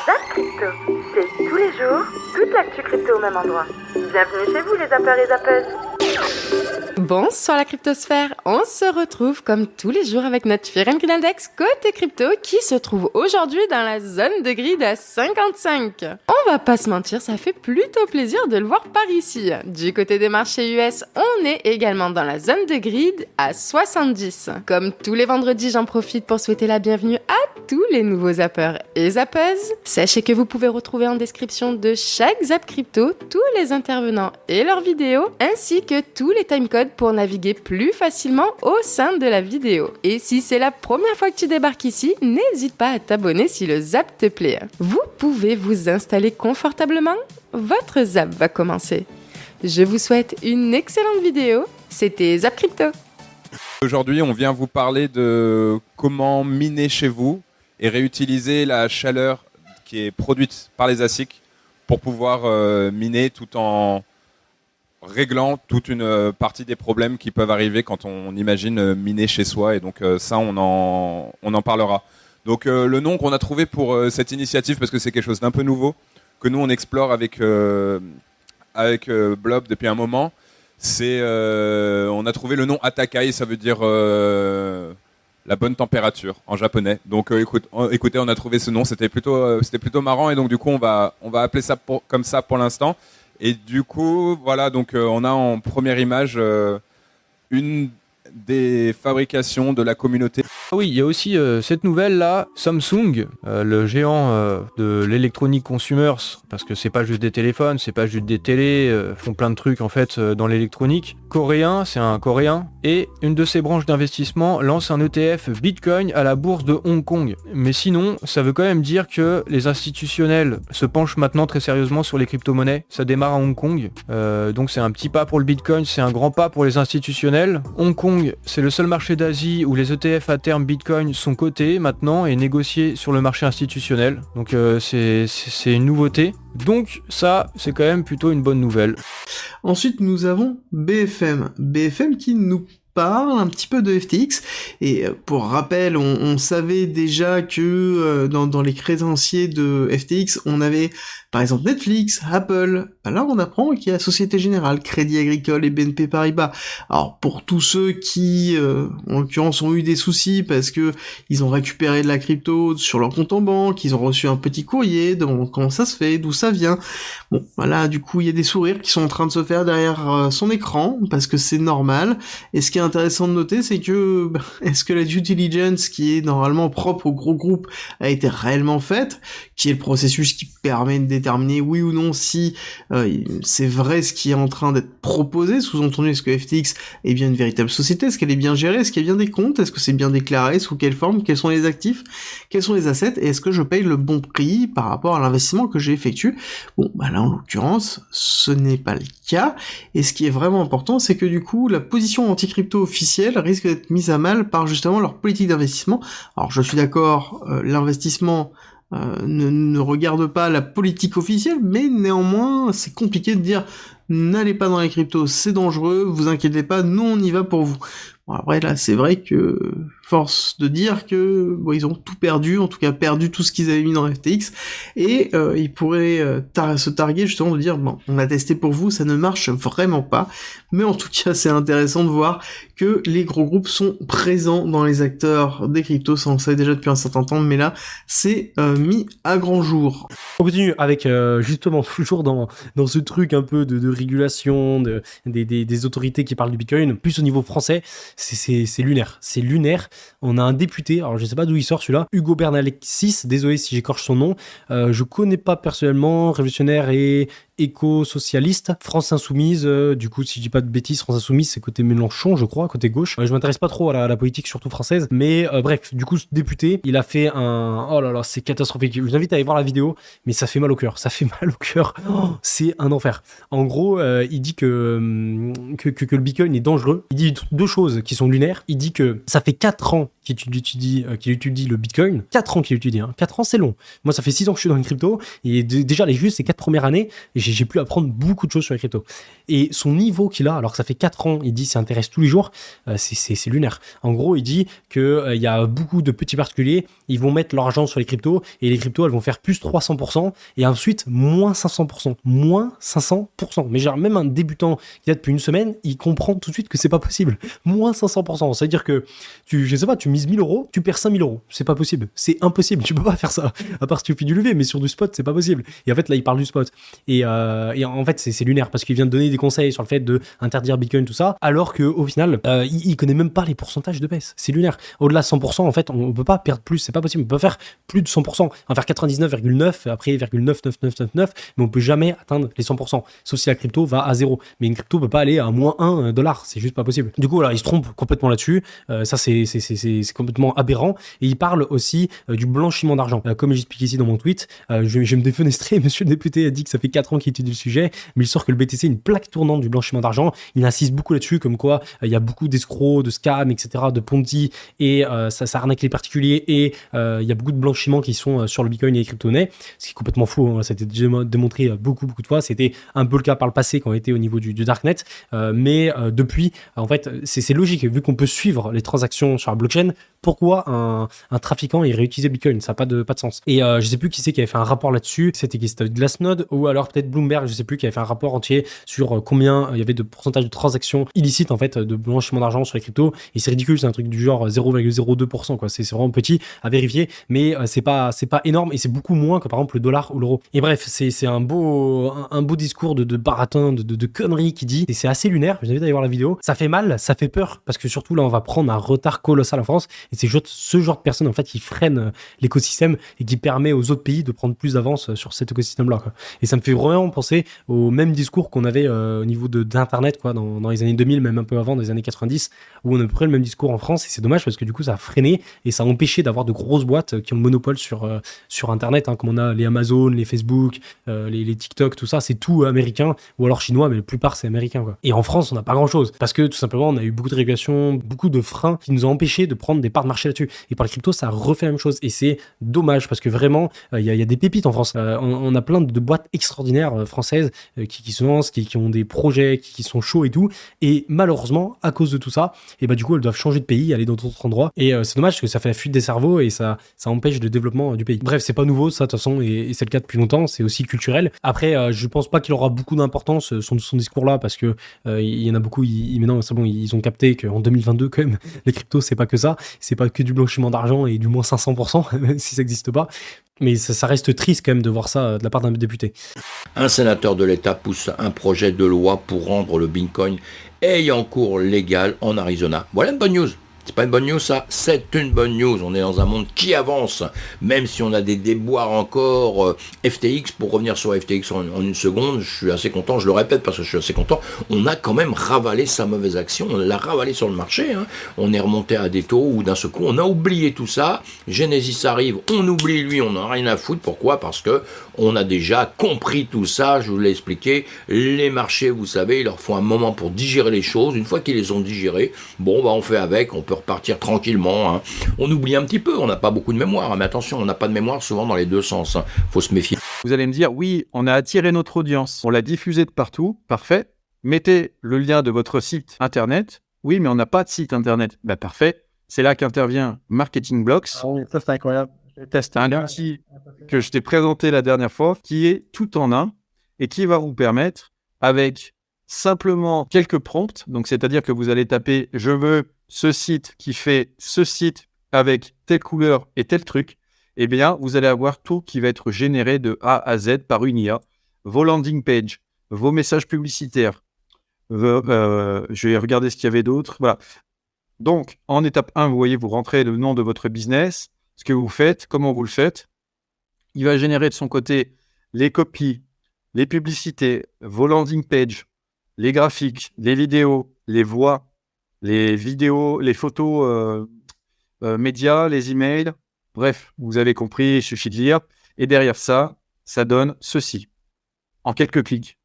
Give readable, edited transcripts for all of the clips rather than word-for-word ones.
Zap Crypto, c'est tous les jours, toute l'actu crypto au même endroit. Bienvenue chez vous les zappeurs et zappeuses. Bonsoir la cryptosphère, on se retrouve comme tous les jours avec notre Firen Grinaldex côté crypto qui se trouve aujourd'hui dans la zone de grid à 55. On va pas se mentir, ça fait plutôt plaisir de le voir par ici. Du côté des marchés US, on est également dans la zone de grid à 70. Comme tous les vendredis, j'en profite pour souhaiter la bienvenue à tous les nouveaux zappeurs et zappeuses. Sachez que vous pouvez retrouver en description de chaque zap crypto tous les intervenants et leurs vidéos, ainsi que tous les timecodes pour naviguer plus facilement au sein de la vidéo. Et si c'est la première fois que tu débarques ici, n'hésite pas à t'abonner si le zap te plaît. Vous pouvez vous installer confortablement. Votre zap va commencer. Je vous souhaite une excellente vidéo. C'était Zap Crypto. Aujourd'hui, on vient vous parler de comment miner chez vous et réutiliser la chaleur qui est produite par les ASIC pour pouvoir miner tout en réglant toute une partie des problèmes qui peuvent arriver quand on imagine miner chez soi. Et donc ça, on en parlera. Donc le nom qu'on a trouvé pour cette initiative, parce que c'est quelque chose d'un peu nouveau, que nous on explore avec Blob depuis un moment, c'est on a trouvé le nom Atakai, ça veut dire la bonne température en japonais. Donc écoutez, on a trouvé ce nom, c'était plutôt marrant, et donc du coup on va appeler ça comme ça pour l'instant. Et du coup voilà, donc on a en première image une des fabrications de la communauté. Oui, il y a aussi cette nouvelle là, Samsung, le géant de l'électronique consumers, parce que c'est pas juste des téléphones, c'est pas juste des télés, font plein de trucs en fait dans l'électronique. Coréen, c'est un coréen, et une de ses branches d'investissement lance un ETF Bitcoin à la bourse de Hong Kong. Mais sinon, ça veut quand même dire que les institutionnels se penchent maintenant très sérieusement sur les crypto-monnaies. Ça démarre à Hong Kong, donc c'est un petit pas pour le Bitcoin, c'est un grand pas pour les institutionnels. Hong Kong, c'est le seul marché d'Asie où les ETF à terme Bitcoin sont cotés maintenant et négociés sur le marché institutionnel. Donc c'est une nouveauté. Donc ça, c'est quand même plutôt une bonne nouvelle. Ensuite, nous avons BFM. BFM qui nous parle un petit peu de FTX, et pour rappel, on savait déjà que dans les créanciers de FTX, on avait par exemple Netflix, Apple. Là, on apprend qu'il y a Société Générale, Crédit Agricole et BNP Paribas. Alors pour tous ceux qui, en l'occurrence, ont eu des soucis parce que ils ont récupéré de la crypto sur leur compte en banque, ils ont reçu un petit courrier, demandant comment ça se fait, d'où ça vient. Bon, voilà, du coup, il y a des sourires qui sont en train de se faire derrière son écran parce que c'est normal. Et ce qui est intéressant de noter, c'est que est-ce que la due diligence qui est normalement propre au gros groupe a été réellement faite, qui est le processus qui permet de déterminer oui ou non si c'est vrai ce qui est en train d'être proposé, sous-entendu est-ce que FTX est bien une véritable société, est-ce qu'elle est bien gérée, est-ce qu'il y a bien des comptes, est-ce que c'est bien déclaré, sous quelle forme, quels sont les actifs, quels sont les assets, et est-ce que je paye le bon prix par rapport à l'investissement que j'ai effectué. Bon, là en l'occurrence, ce n'est pas le cas, et ce qui est vraiment important, c'est que du coup, la position anti-crypto officielle risque d'être mise à mal par justement leur politique d'investissement. Alors je suis d'accord, l'investissement ne regarde pas la politique officielle, mais néanmoins, c'est compliqué de dire n'allez pas dans les cryptos, c'est dangereux, vous inquiétez pas, nous on y va pour vous. Bon, après là, c'est vrai que force de dire que ils ont tout perdu, en tout cas perdu tout ce qu'ils avaient mis dans FTX, et ils pourraient se targuer justement de dire bon, on a testé pour vous, ça ne marche vraiment pas. Mais en tout cas, c'est intéressant de voir que les gros groupes sont présents dans les acteurs des cryptos, ça on le savait déjà depuis un certain temps, mais là, c'est mis à grand jour. On continue avec justement toujours dans ce truc un peu de régulation, des autorités qui parlent du Bitcoin, plus au niveau français, c'est lunaire. C'est lunaire. On a un député, alors je sais pas d'où il sort celui-là, Hugo Bernalexis, désolé si j'écorche son nom, je connais pas personnellement, révolutionnaire et éco-socialiste, France Insoumise, du coup si je dis pas de bêtises, France Insoumise c'est côté Mélenchon je crois, côté gauche, je m'intéresse pas trop à la politique surtout française, mais bref, du coup ce député, il a fait oh là là c'est catastrophique, je vous invite à aller voir la vidéo, mais ça fait mal au cœur, c'est un enfer. En gros, il dit que le Bitcoin est dangereux, il dit deux choses qui sont lunaires, il dit que ça fait 4 ans qu'il étudie le Bitcoin. 4 ans qu'il étudie. 4 ans, c'est long. Moi, ça fait 6 ans que je suis dans les crypto. Et déjà, ces 4 premières années, j'ai pu apprendre beaucoup de choses sur les cryptos. Et son niveau qu'il a, alors que ça fait 4 ans, il dit qu'il s'intéresse tous les jours, c'est lunaire. En gros, il dit qu'il y a beaucoup de petits particuliers, ils vont mettre leur argent sur les cryptos et les cryptos, elles vont faire plus 300% et ensuite moins 500%. Moins 500%. Mais genre, même un débutant qui a depuis une semaine, il comprend tout de suite que c'est pas possible. Moins 500%. C'est-à-dire que tu mises 1000 euros, tu perds 5000 euros. C'est pas possible. C'est impossible. Tu peux pas faire ça. À part si tu fais du levier, mais sur du spot, c'est pas possible. Et en fait, là, il parle du spot. Et en fait, c'est lunaire parce qu'il vient de donner des conseils sur le fait de interdire Bitcoin, tout ça, alors qu'au final, il connaît même pas les pourcentages de baisse. C'est lunaire. Au-delà de 100%, en fait, on peut pas perdre plus. C'est pas possible. On peut faire plus de 100%. On va faire 99,9, après 0,99999, mais on peut jamais atteindre les 100%. Sauf si la crypto va à zéro. Mais une crypto peut pas aller à moins $1. C'est juste pas possible. Du coup, voilà, il se trompe complètement là-dessus. Ça, c'est complètement aberrant. Et il parle aussi du blanchiment d'argent. Comme j'explique ici dans mon tweet, je vais me défenestrer. Monsieur le député a dit que ça fait 4 ans qu'il étudie le sujet, mais il sort que le BTC est une plaque tournante du blanchiment d'argent. Il insiste beaucoup là-dessus, comme quoi il y a beaucoup d'escrocs, de scams, etc., de Ponzi, et ça arnaque les particuliers, et il y a beaucoup de blanchiments qui sont sur le Bitcoin et les crypto-monnaies, ce qui est complètement faux. Ça a été déjà démontré beaucoup de fois. C'était un peu le cas par le passé quand on était au niveau du Darknet, mais depuis, en fait, c'est logique, vu qu'on peut suivre les transactions sur la blockchain. Pourquoi un trafiquant il réutilisait Bitcoin? Ça n'a pas de sens. Et je sais plus qui c'est qui avait fait un rapport là-dessus. C'était Glassnode ou alors peut-être Bloomberg, je sais plus, qui avait fait un rapport entier sur combien il y avait de pourcentage de transactions illicites, en fait, de blanchiment d'argent sur les cryptos. Et c'est ridicule, c'est un truc du genre 0,02%, quoi. C'est vraiment petit à vérifier, mais c'est pas énorme, et c'est beaucoup moins que par exemple le dollar ou l'euro. Et bref, c'est un beau discours de baratin, de conneries qui dit, et c'est assez lunaire. Je vous invite à aller voir la vidéo. Ça fait mal, ça fait peur, parce que surtout là, on va prendre un retard colossal en France. Et c'est ce genre de personnes, en fait, qui freinent l'écosystème et qui permet aux autres pays de prendre plus d'avance sur cet écosystème-là, quoi. Et ça me fait vraiment penser au même discours qu'on avait au niveau d'Internet, quoi, dans les années 2000, même un peu avant, dans les années 90, où on a pris le même discours en France. Et c'est dommage parce que du coup, ça a freiné et ça a empêché d'avoir de grosses boîtes qui ont le monopole sur Internet, comme on a les Amazon, les Facebook, les TikTok, tout ça. C'est tout américain ou alors chinois, mais la plupart, c'est américain, quoi. Et en France, on n'a pas grand-chose parce que tout simplement, on a eu beaucoup de régulations, beaucoup de freins qui nous ont empêché de prendre des parts de marché là-dessus. Et pour les cryptos, ça refait la même chose. Et c'est dommage parce que vraiment, il y a des pépites en France. On a plein de boîtes extraordinaires françaises qui se lancent, qui ont des projets, qui sont chauds et tout. Et malheureusement, à cause de tout ça, et du coup, elles doivent changer de pays, aller dans d'autres endroits. Et c'est dommage parce que ça fait la fuite des cerveaux et ça empêche le développement du pays. Bref, c'est pas nouveau, ça, de toute façon, et c'est le cas depuis longtemps. C'est aussi culturel. Après, je pense pas qu'il aura beaucoup d'importance, son discours-là, parce que il y en a beaucoup, maintenant, c'est bon, ils ont capté qu'en 2022, quand même, les cryptos, c'est pas que ça. C'est pas que du blanchiment d'argent et du moins 500%, même si ça n'existe pas. Mais ça reste triste quand même de voir ça de la part d'un député. Un sénateur de l'État pousse un projet de loi pour rendre le Bitcoin ayant cours légal en Arizona. Voilà une bonne news. C'est pas une bonne news, ça? C'est une bonne news. On est dans un monde qui avance, même si on a des déboires encore. FTX, pour revenir sur FTX en une seconde, je suis assez content, je le répète parce que je suis assez content, on a quand même ravalé sa mauvaise action, on l'a ravalé sur le marché, on est remonté à des taux où d'un seul coup, on a oublié tout ça, Genesis arrive, on oublie lui, on n'a rien à foutre. Pourquoi? Parce que on a déjà compris tout ça, je vous l'ai expliqué, les marchés, vous savez, il leur faut un moment pour digérer les choses, une fois qu'ils les ont digérées, on fait avec, on peut repartir tranquillement. On oublie un petit peu, on n'a pas beaucoup de mémoire, mais attention, on n'a pas de mémoire souvent dans les deux sens. Faut se méfier. Vous allez me dire, oui, on a attiré notre audience, on l'a diffusé de partout, parfait. Mettez le lien de votre site internet. Oui, mais on n'a pas de site internet. Parfait. C'est là qu'intervient Marketing Blocks. Ah oui, ça c'est incroyable. C'est un outil que je t'ai présenté la dernière fois, qui est tout en un et qui va vous permettre, avec simplement quelques prompts, donc c'est-à-dire que vous allez taper « Je veux ce site qui fait ce site avec telle couleur et tel truc », eh bien, vous allez avoir tout qui va être généré de A à Z par une IA. Vos landing pages, vos messages publicitaires. Je vais regarder ce qu'il y avait d'autre. Voilà. Donc, en étape 1, vous voyez, vous rentrez le nom de votre business, ce que vous faites, comment vous le faites. Il va générer de son côté les copies, les publicités, vos landing pages, les graphiques, les vidéos, les voix, les vidéos, les photos médias, les emails. Bref, vous avez compris, il suffit de lire. Et derrière ça, ça donne ceci. En quelques clics,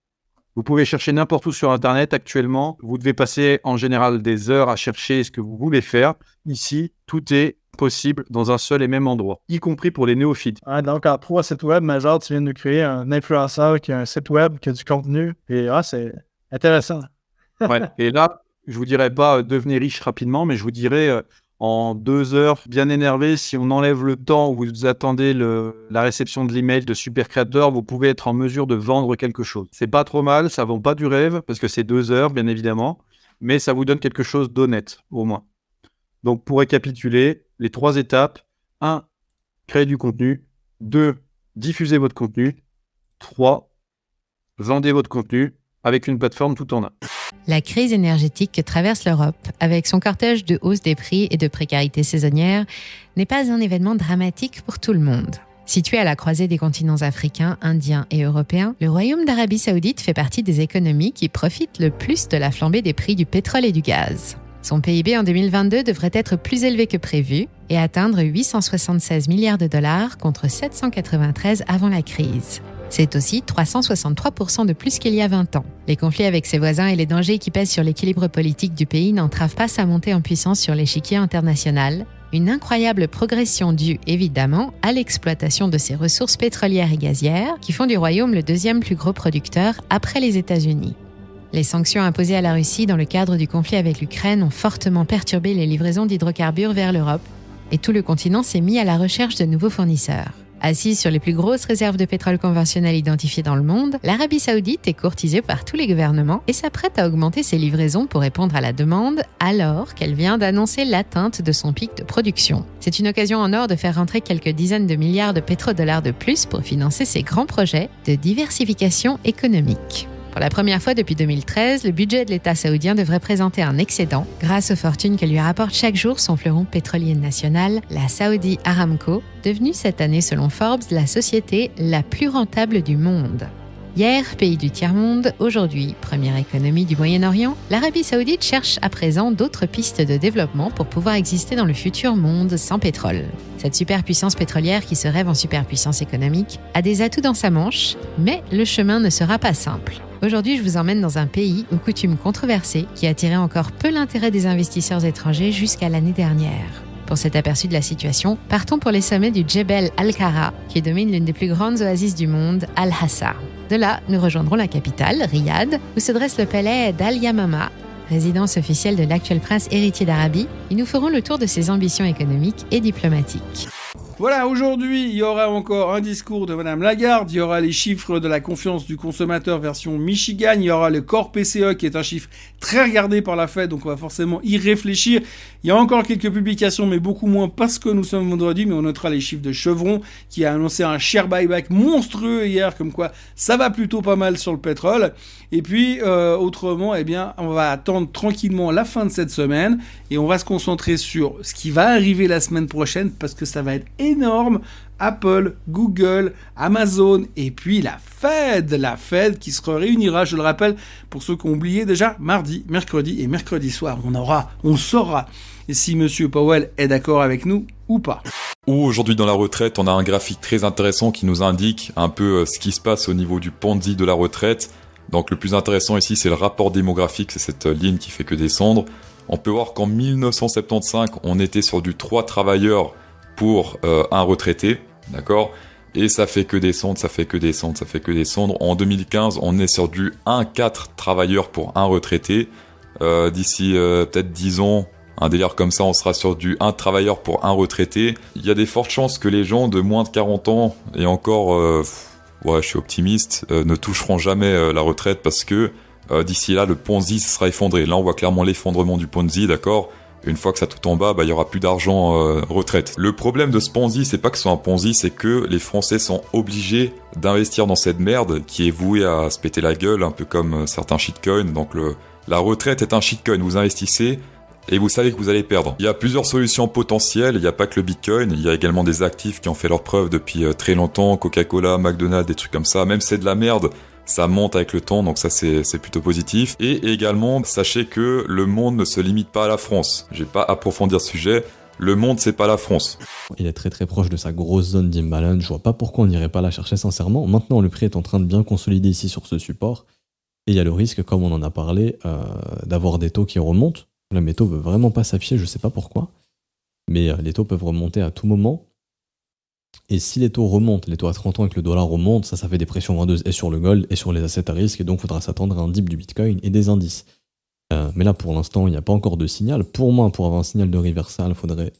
Vous pouvez chercher n'importe où sur Internet actuellement. Vous devez passer en général des heures à chercher ce que vous voulez faire. Ici, tout est possible dans un seul et même endroit, y compris pour les néophytes. Donc, en 3 sites web, mais genre, tu viens de créer un influenceur qui a un site web, qui a du contenu. Et c'est intéressant. Ouais. Et là, je vous dirais pas devenez riche rapidement, mais je vous dirais en 2 heures, bien énervé, si on enlève le temps où vous attendez la réception de l'email de Super Créateur, vous pouvez être en mesure de vendre quelque chose. C'est pas trop mal, ça vend pas du rêve, parce que c'est 2 heures, bien évidemment, mais ça vous donne quelque chose d'honnête, au moins. Donc, pour récapituler, les 3 étapes. 1, créer du contenu. 2, diffuser votre contenu. 3, vendez votre contenu avec une plateforme tout en un. La crise énergétique que traverse l'Europe, avec son cortège de hausse des prix et de précarité saisonnière, n'est pas un événement dramatique pour tout le monde. Situé à la croisée des continents africains, indiens et européens, le Royaume d'Arabie Saoudite fait partie des économies qui profitent le plus de la flambée des prix du pétrole et du gaz. Son PIB en 2022 devrait être plus élevé que prévu et atteindre 876 milliards de dollars contre 793 avant la crise. C'est aussi 363% de plus qu'il y a 20 ans. Les conflits avec ses voisins et les dangers qui pèsent sur l'équilibre politique du pays n'entravent pas sa montée en puissance sur l'échiquier international. Une incroyable progression due, évidemment, à l'exploitation de ses ressources pétrolières et gazières, qui font du royaume le deuxième plus gros producteur après les États-Unis. Les sanctions imposées à la Russie dans le cadre du conflit avec l'Ukraine ont fortement perturbé les livraisons d'hydrocarbures vers l'Europe, et tout le continent s'est mis à la recherche de nouveaux fournisseurs. Assise sur les plus grosses réserves de pétrole conventionnel identifiées dans le monde, l'Arabie Saoudite est courtisée par tous les gouvernements et s'apprête à augmenter ses livraisons pour répondre à la demande, alors qu'elle vient d'annoncer l'atteinte de son pic de production. C'est une occasion en or de faire rentrer quelques dizaines de milliards de pétrodollars de plus pour financer ses grands projets de diversification économique. Pour la première fois depuis 2013, le budget de l'État saoudien devrait présenter un excédent grâce aux fortunes que lui rapporte chaque jour son fleuron pétrolier national, la Saudi Aramco, devenue cette année selon Forbes la société la plus rentable du monde. Hier, pays du tiers-monde, aujourd'hui, première économie du Moyen-Orient, l'Arabie Saoudite cherche à présent d'autres pistes de développement pour pouvoir exister dans le futur monde sans pétrole. Cette superpuissance pétrolière qui se rêve en superpuissance économique a des atouts dans sa manche, mais le chemin ne sera pas simple. Aujourd'hui, je vous emmène dans un pays aux coutumes controversées qui attirait encore peu l'intérêt des investisseurs étrangers jusqu'à l'année dernière. Pour cet aperçu de la situation, partons pour les sommets du Djebel Al-Kara, qui domine l'une des plus grandes oasis du monde, Al-Hassa. De là, nous rejoindrons la capitale, Riyad, où se dresse le palais d'Al-Yamama, résidence officielle de l'actuel prince héritier d'Arabie, et nous ferons le tour de ses ambitions économiques et diplomatiques. Voilà, aujourd'hui, il y aura encore un discours de Madame Lagarde, il y aura les chiffres de la confiance du consommateur version Michigan, il y aura le Core PCE qui est un chiffre très regardé par la Fed, donc on va forcément y réfléchir. Il y a encore quelques publications, mais beaucoup moins parce que nous sommes vendredi, mais on notera les chiffres de Chevron qui a annoncé un share buyback monstrueux hier, comme quoi ça va plutôt pas mal sur le pétrole. Et puis, autrement, eh bien, on va attendre tranquillement la fin de cette semaine et on va se concentrer sur ce qui va arriver la semaine prochaine parce que ça va être énorme. Apple, Google, Amazon et puis la Fed qui se réunira, je le rappelle, pour ceux qui ont oublié déjà, mardi, mercredi et mercredi soir. On saura si Monsieur Powell est d'accord avec nous ou pas. Aujourd'hui dans la retraite, on a un graphique très intéressant qui nous indique un peu ce qui se passe au niveau du Ponzi de la retraite. Donc le plus intéressant ici, c'est le rapport démographique, c'est cette ligne qui fait que descendre. On peut voir qu'en 1975, on était sur du 3 travailleurs pour un retraité, d'accord ? Et ça fait que descendre, ça fait que descendre, ça fait que descendre. En 2015, on est sur du 1,4 travailleurs pour un retraité. D'ici peut-être 10 ans, un délire comme ça, on sera sur du 1 travailleur pour un retraité. Il y a des fortes chances que les gens de moins de 40 ans, et encore, je suis optimiste, ne toucheront jamais la retraite parce que d'ici là, le Ponzi sera effondré. Là, on voit clairement l'effondrement du Ponzi, d'accord ? Une fois que ça tout en bas, il y aura plus d'argent retraite. Le problème de ce Ponzi, c'est pas que ce soit un Ponzi, c'est que les Français sont obligés d'investir dans cette merde qui est vouée à se péter la gueule, un peu comme certains shitcoins. Donc la retraite est un shitcoin. Vous investissez et vous savez que vous allez perdre. Il y a plusieurs solutions potentielles. Il n'y a pas que le Bitcoin. Il y a également des actifs qui ont fait leurs preuves depuis très longtemps. Coca-Cola, McDonald's, des trucs comme ça. Même si c'est de la merde, ça monte avec le temps, donc ça c'est plutôt positif. Et également, sachez que le monde ne se limite pas à la France. Je vais pas approfondir ce sujet. Le monde, c'est pas la France. Il est très très proche de sa grosse zone d'imbalance. Je vois pas pourquoi on n'irait pas la chercher sincèrement. Maintenant, le prix est en train de bien consolider ici sur ce support. Et il y a le risque, comme on en a parlé, d'avoir des taux qui remontent. Là, mes taux ne veulent vraiment pas s'afficher, je ne sais pas pourquoi. Mais les taux peuvent remonter à tout moment. Et si les taux remontent, les taux à 30 ans et que le dollar remonte, ça fait des pressions vendeuses et sur le gold et sur les assets à risque. Et donc, il faudra s'attendre à un dip du Bitcoin et des indices. Mais là, pour l'instant, il n'y a pas encore de signal. Pour moi, pour avoir un signal de reversal, il faudrait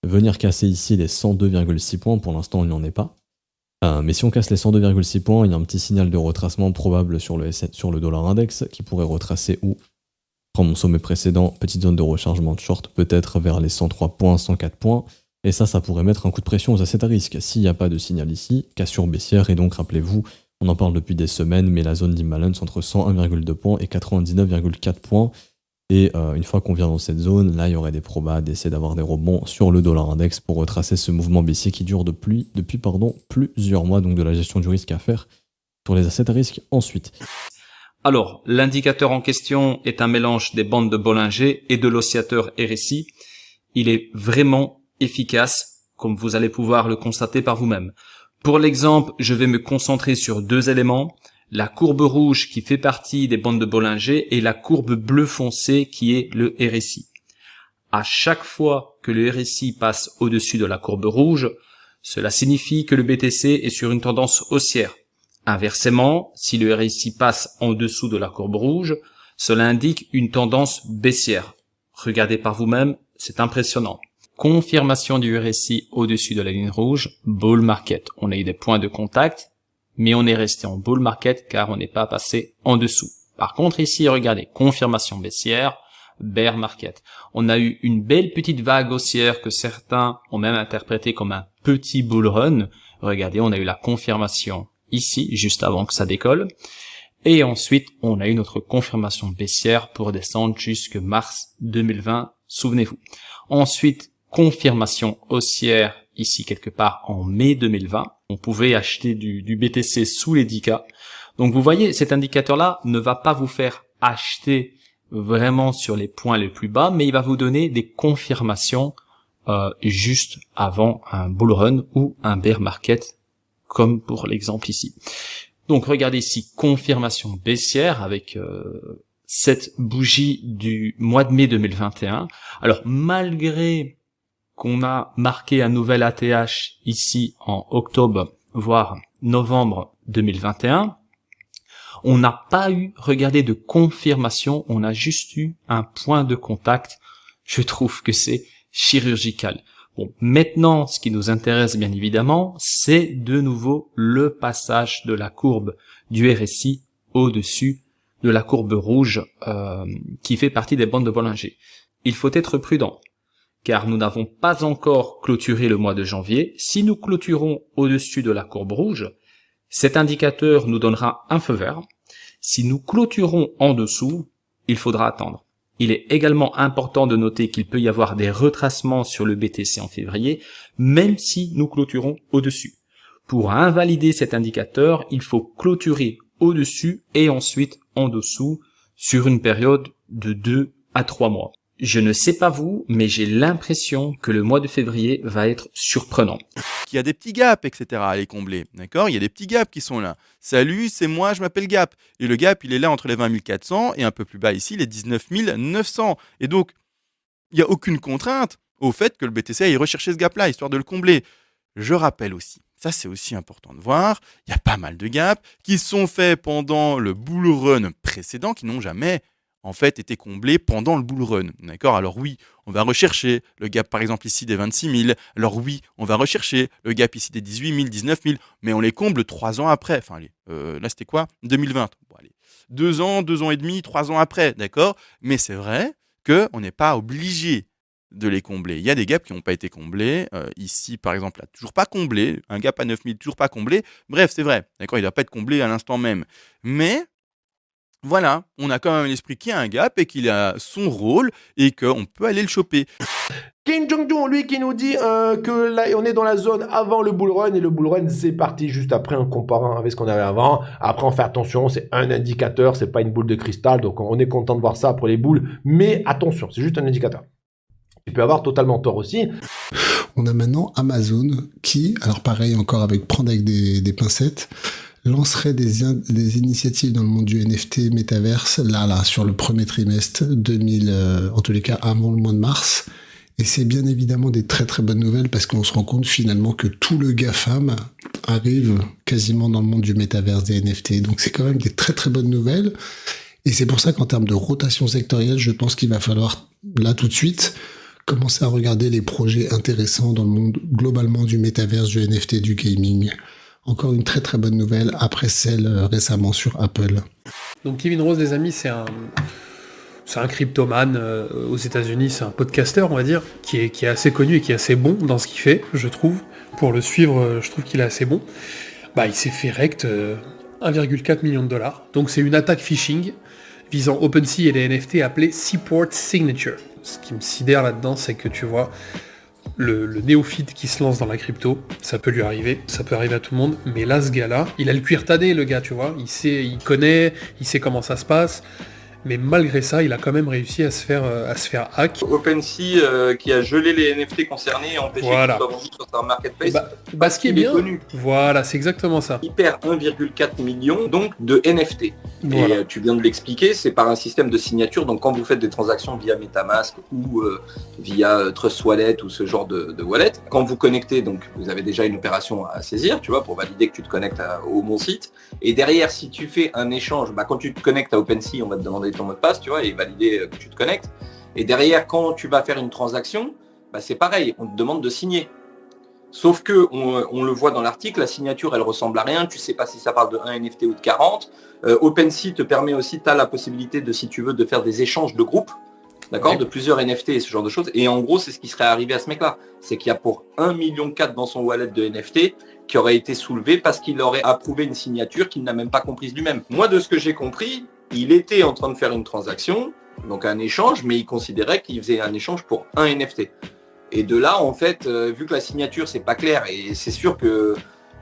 venir casser ici les 102,6 points. Pour l'instant, il n'y en est pas. Mais si on casse les 102,6 points, il y a un petit signal de retracement probable sur le dollar index qui pourrait retracer où prends mon sommet précédent, petite zone de rechargement de short, peut-être vers les 103 points, 104 points. Et ça pourrait mettre un coup de pression aux assets à risque. S'il n'y a pas de signal ici, cassure baissière, et donc rappelez-vous, on en parle depuis des semaines, mais la zone d'imbalance entre 101,2 points et 99,4 points. Et une fois qu'on vient dans cette zone, là, il y aurait des probas d'essayer d'avoir des rebonds sur le dollar index pour retracer ce mouvement baissier qui dure depuis plusieurs mois, donc de la gestion du risque à faire sur les assets à risque ensuite. Alors, l'indicateur en question est un mélange des bandes de Bollinger et de l'oscillateur RSI. Il est vraiment efficace, comme vous allez pouvoir le constater par vous-même. Pour l'exemple, je vais me concentrer sur deux éléments, la courbe rouge qui fait partie des bandes de Bollinger et la courbe bleu foncé qui est le RSI. À chaque fois que le RSI passe au-dessus de la courbe rouge, cela signifie que le BTC est sur une tendance haussière. Inversement, si le RSI passe en dessous de la courbe rouge, cela indique une tendance baissière. Regardez par vous-même, c'est impressionnant. Confirmation du RSI au-dessus de la ligne rouge, bull market. On a eu des points de contact, mais on est resté en bull market car on n'est pas passé en dessous. Par contre ici, regardez, confirmation baissière, bear market. On a eu une belle petite vague haussière que certains ont même interprété comme un petit bull run. Regardez, on a eu la confirmation ici, juste avant que ça décolle. Et ensuite, on a eu notre confirmation baissière pour descendre jusque mars 2020, souvenez-vous. Ensuite, confirmation haussière ici quelque part en mai 2020. On pouvait acheter du BTC sous les 10K. Donc vous voyez, cet indicateur-là ne va pas vous faire acheter vraiment sur les points les plus bas, mais il va vous donner des confirmations juste avant un bull run ou un bear market, comme pour l'exemple ici. Donc regardez ici, confirmation baissière avec cette bougie du mois de mai 2021. Alors malgré qu'on a marqué un nouvel ATH ici en octobre, voire novembre 2021, on n'a pas eu, regardez, de confirmation, on a juste eu un point de contact. Je trouve que c'est chirurgical. Bon, maintenant, ce qui nous intéresse bien évidemment, c'est de nouveau le passage de la courbe du RSI au-dessus de la courbe rouge qui fait partie des bandes de Bollinger. Il faut être prudent, car nous n'avons pas encore clôturé le mois de janvier. Si nous clôturons au-dessus de la courbe rouge, cet indicateur nous donnera un feu vert. Si nous clôturons en dessous, il faudra attendre. Il est également important de noter qu'il peut y avoir des retracements sur le BTC en février, même si nous clôturons au-dessus. Pour invalider cet indicateur, il faut clôturer au-dessus et ensuite en dessous sur une période de 2 à 3 mois. Je ne sais pas vous, mais j'ai l'impression que le mois de février va être surprenant. Il y a des petits gaps, etc. à aller combler, d'accord? Il y a des petits gaps qui sont là. Salut, c'est moi, je m'appelle Gap. Et le gap, il est là entre les 20 400 et un peu plus bas ici, les 19 900. Et donc, il n'y a aucune contrainte au fait que le BTC aille rechercher ce gap-là, histoire de le combler. Je rappelle aussi, ça c'est aussi important de voir, il y a pas mal de gaps qui sont faits pendant le bull run précédent, qui n'ont jamais en fait été comblés pendant le bull run, d'accord? Alors oui, on va rechercher le gap par exemple ici des 26 000, alors oui, on va rechercher le gap ici des 18 000, 19 000, mais on les comble 3 ans après, enfin allez, là c'était quoi? 2020, bon allez, 2 ans, 2 ans et demi, 3 ans après, d'accord? Mais c'est vrai qu'on n'est pas obligé de les combler. Il y a des gaps qui n'ont pas été comblés, ici par exemple, là, toujours pas comblé, un gap à 9 000, toujours pas comblé, bref, c'est vrai, d'accord, il ne doit pas être comblé à l'instant même, mais voilà, on a quand même l'esprit qu'il y a un gap et qu'il a son rôle et qu'on peut aller le choper. Kim Jong-un, lui, qui nous dit que là, on est dans la zone avant le bull run et le bull run, c'est parti juste après en comparant avec ce qu'on avait avant. Après, on fait attention, c'est un indicateur, c'est pas une boule de cristal, donc on est content de voir ça pour les boules, mais attention, c'est juste un indicateur. Il peut avoir totalement tort aussi. On a maintenant Amazon qui, alors pareil encore prendre avec des pincettes, lancerait des initiatives dans le monde du NFT Metaverse, là, sur le premier trimestre 2000, en tous les cas avant le mois de mars. Et c'est bien évidemment des très très bonnes nouvelles parce qu'on se rend compte finalement que tout le GAFAM arrive quasiment dans le monde du Metaverse des NFT. Donc c'est quand même des très très bonnes nouvelles. Et c'est pour ça qu'en termes de rotation sectorielle, je pense qu'il va falloir, là tout de suite, commencer à regarder les projets intéressants dans le monde globalement du Metaverse, du NFT, du gaming. Encore une très très bonne nouvelle après celle récemment sur Apple. Donc Kevin Rose, les amis, c'est un cryptomane aux États-Unis, c'est un podcaster, on va dire, qui est assez connu et qui est assez bon dans ce qu'il fait, je trouve. Pour le suivre, je trouve qu'il est assez bon. Il s'est fait rect 1,4 million de dollars. Donc c'est une attaque phishing visant OpenSea et les NFT appelés Seaport Signature. Ce qui me sidère là-dedans, c'est que tu vois, le néophyte qui se lance dans la crypto, ça peut lui arriver, ça peut arriver à tout le monde, mais là, ce gars-là, il a le cuir tanné, le gars, tu vois, il connaît, il sait comment ça se passe, mais malgré ça, il a quand même réussi à se faire hack. OpenSea qui a gelé les NFT concernés et empêché qu'ils soient vendus sur sa marketplace. Ce qui est bien, voilà, c'est exactement ça. Il perd 1,4 million donc de NFT. Voilà. Et tu viens de l'expliquer, c'est par un système de signature. Donc quand vous faites des transactions via MetaMask ou via Trust Wallet ou ce genre de wallet, quand vous connectez, donc vous avez déjà une opération à saisir, tu vois, pour valider que tu te connectes au bon site. Et derrière, si tu fais un échange, quand tu te connectes à OpenSea, on va te demander ton mot de passe, tu vois, et valider que tu te connectes. Et derrière, quand tu vas faire une transaction, c'est pareil, on te demande de signer. Sauf que on le voit dans l'article, la signature, elle ressemble à rien. Tu sais pas si ça parle de 1 NFT ou de 40. OpenSea te permet aussi, tu as la possibilité de, si tu veux, de faire des échanges de groupes, d'accord, de plusieurs NFT et ce genre de choses. Et en gros, c'est ce qui serait arrivé à ce mec-là. C'est qu'il y a pour 1,4 million dans son wallet de NFT qui aurait été soulevé parce qu'il aurait approuvé une signature qu'il n'a même pas comprise lui-même. Moi, de ce que j'ai compris, il était en train de faire une transaction, donc un échange, mais il considérait qu'il faisait un échange pour un NFT. Et de là, en fait, vu que la signature, c'est pas clair, et c'est sûr que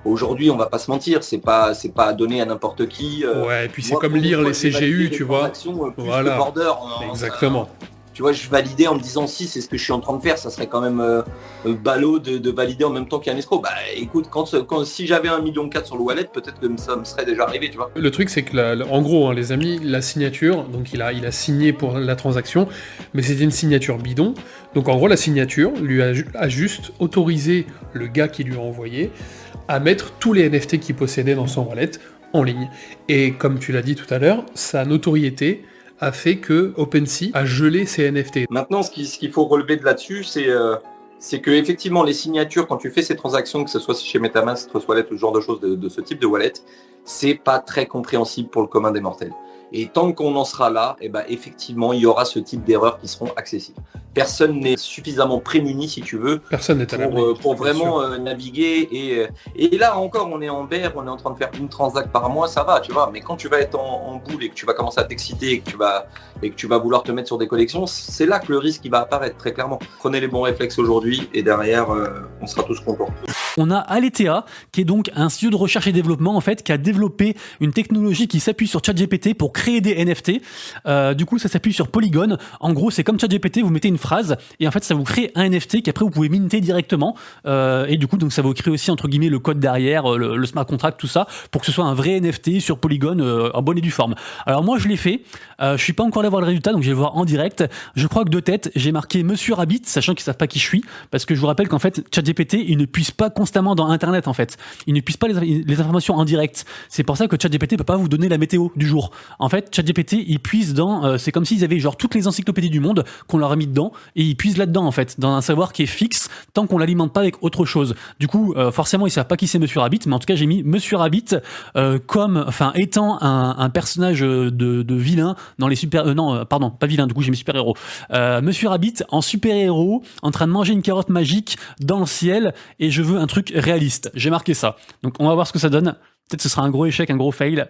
aujourd'hui, on va pas se mentir, c'est pas donné à n'importe qui. Ouais, et puis c'est comme lire les CGU, tu vois. Voilà. Border, exactement. Tu vois, je validais en me disant si c'est ce que je suis en train de faire, ça serait quand même ballot de valider en même temps qu'un escroc. Écoute, si j'avais 1,4 million sur le wallet, peut-être que ça me serait déjà arrivé, tu vois. Le truc, c'est que en gros, les amis, la signature, donc il a signé pour la transaction, mais c'était une signature bidon. Donc en gros, la signature lui a juste autorisé le gars qui lui a envoyé à mettre tous les NFT qu'il possédait dans son wallet en ligne. Et comme tu l'as dit tout à l'heure, sa notoriété a fait que OpenSea a gelé ses NFT. Maintenant, ce qu'il faut relever de là-dessus, c'est que effectivement les signatures, quand tu fais ces transactions, que ce soit chez MetaMask, Trust Wallet ou ce genre de choses de ce type de wallet, c'est pas très compréhensible pour le commun des mortels. Et tant qu'on en sera là, effectivement, il y aura ce type d'erreurs qui seront accessibles. Personne n'est suffisamment prémuni, si tu veux, pour vraiment naviguer. Et là encore, on est en bear, on est en train de faire une transac par mois, ça va, tu vois. Mais quand tu vas être en boule et que tu vas commencer à t'exciter et que tu vas vouloir te mettre sur des collections, c'est là que le risque il va apparaître, très clairement. Prenez les bons réflexes aujourd'hui et derrière, on sera tous contents. On a Aletheia, qui est donc un studio de recherche et développement, en fait, qui a développé une technologie qui s'appuie sur ChatGPT pour créer des NFT. Du coup, ça s'appuie sur Polygon. En gros, c'est comme ChatGPT, vous mettez une phrase et en fait, ça vous crée un NFT qu'après vous pouvez minter directement. Et du coup, donc ça vous crée aussi entre guillemets le code derrière, le smart contract, tout ça, pour que ce soit un vrai NFT sur Polygon en bonne et due forme. Alors moi, je l'ai fait. Je suis pas encore allé voir le résultat, donc je vais le voir en direct. Je crois que de tête, j'ai marqué Monsieur Rabbit, sachant qu'ils savent pas qui je suis, parce que je vous rappelle qu'en fait, ChatGPT, il ne puise pas constamment dans Internet, en fait. Il ne puise pas les informations en direct. C'est pour ça que ChatGPT peut pas vous donner la météo du jour. En fait, ChatGPT, il puise dans, c'est comme s'ils avaient genre toutes les encyclopédies du monde qu'on leur a mis dedans, et ils puisent là-dedans, en fait, dans un savoir qui est fixe, tant qu'on l'alimente pas avec autre chose. Du coup, forcément, ils savent pas qui c'est Monsieur Rabbit, mais en tout cas, j'ai mis Monsieur Rabbit étant un personnage de vilain dans les super... pas vilain, du coup, j'ai mis super-héros. Monsieur Rabbit en super-héros, en train de manger une carotte magique dans le ciel, et je veux un truc réaliste. J'ai marqué ça. Donc, on va voir ce que ça donne. Peut-être ce sera un gros échec, un gros fail.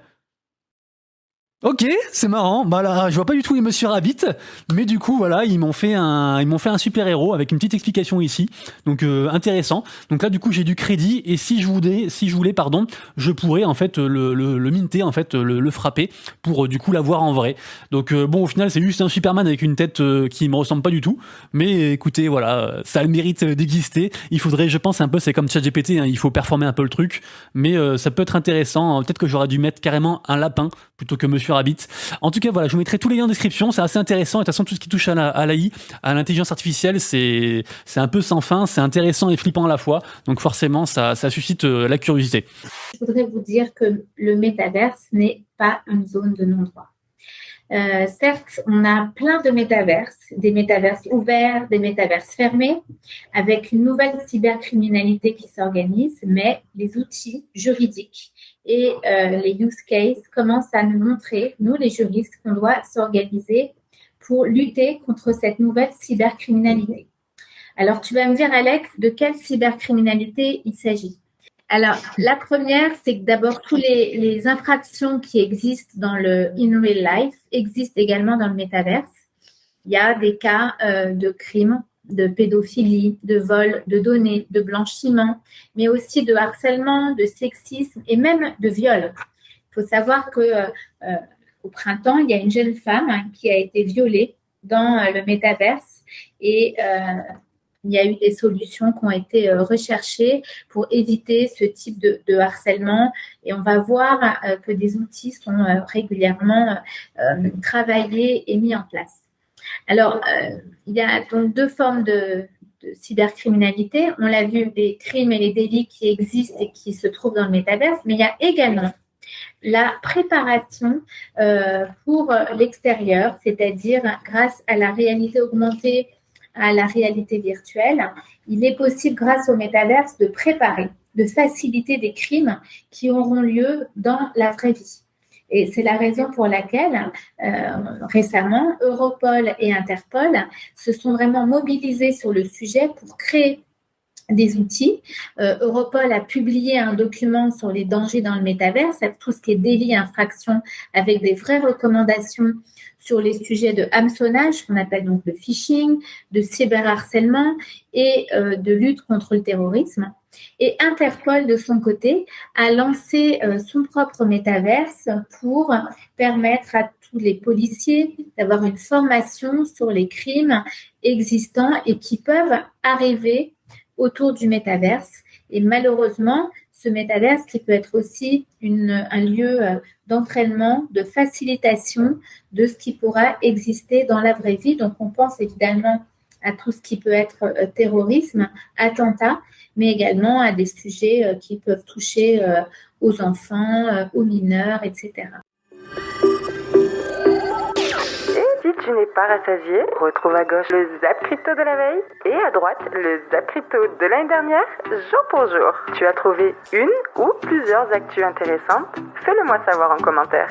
Ok, c'est marrant. Bah là, je vois pas du tout les Monsieur Rabbit, mais du coup, voilà, ils m'ont fait un super héros avec une petite explication ici. Donc intéressant. Donc là, du coup, j'ai du crédit et si je voulais, je pourrais en fait le minter, en fait, le frapper pour du coup l'avoir en vrai. Donc bon, au final, c'est juste un Superman avec une tête qui me ressemble pas du tout. Mais écoutez, voilà, ça a le mérite d'exister. Il faudrait, je pense, un peu, c'est comme ChatGPT, hein, il faut performer un peu le truc, mais ça peut être intéressant. Peut-être que j'aurais dû mettre carrément un lapin plutôt que Monsieur Rabbit. En tout cas, voilà, je vous mettrai tous les liens en description. C'est assez intéressant. Et de toute façon, tout ce qui touche à l'AI, à l'intelligence artificielle, c'est un peu sans fin. C'est intéressant et flippant à la fois. Donc forcément, ça suscite la curiosité. Je voudrais vous dire que le métaverse n'est pas une zone de non-droit. Certes, on a plein de métaverses, des métaverses ouverts, des métaverses fermés, avec une nouvelle cybercriminalité qui s'organise, mais les outils juridiques et les use cases commencent à nous montrer, nous les juristes, qu'on doit s'organiser pour lutter contre cette nouvelle cybercriminalité. Alors, tu vas me dire, Alex, de quelle cybercriminalité il s'agit ? Alors, la première, c'est que d'abord, toutes les infractions qui existent dans le in real life existent également dans le métaverse. Il y a des cas de crimes, de pédophilie, de vol de données, de blanchiment, mais aussi de harcèlement, de sexisme et même de viol. Il faut savoir que au printemps, il y a une jeune femme qui a été violée dans le métaverse et il y a eu des solutions qui ont été recherchées pour éviter ce type de harcèlement et on va voir que des outils sont régulièrement travaillés et mis en place. Alors, il y a donc deux formes de cybercriminalité. On l'a vu, les crimes et les délits qui existent et qui se trouvent dans le métaverse, mais il y a également la préparation pour l'extérieur, c'est-à-dire grâce à la réalité augmentée, à la réalité virtuelle, il est possible, grâce au métaverse, de préparer, de faciliter des crimes qui auront lieu dans la vraie vie. Et c'est la raison pour laquelle, récemment, Europol et Interpol se sont vraiment mobilisés sur le sujet pour créer des outils. Europol a publié un document sur les dangers dans le métaverse, tout ce qui est délit, infraction, avec des vraies recommandations sur les sujets de hameçonnage, qu'on appelle donc le phishing, de cyberharcèlement et de lutte contre le terrorisme. Et Interpol, de son côté, a lancé son propre métaverse pour permettre à tous les policiers d'avoir une formation sur les crimes existants et qui peuvent arriver autour du métaverse. Et malheureusement, ce métaverse qui peut être aussi un lieu d'entraînement, de facilitation de ce qui pourra exister dans la vraie vie. Donc, on pense évidemment à tout ce qui peut être terrorisme, attentat, mais également à des sujets qui peuvent toucher aux enfants, aux mineurs, etc. Si tu n'es pas rassasié, retrouve à gauche le Zap Crypto de la veille et à droite le Zap Crypto de l'année dernière, jour pour jour. Tu as trouvé une ou plusieurs actus intéressantes ? Fais-le moi savoir en commentaire.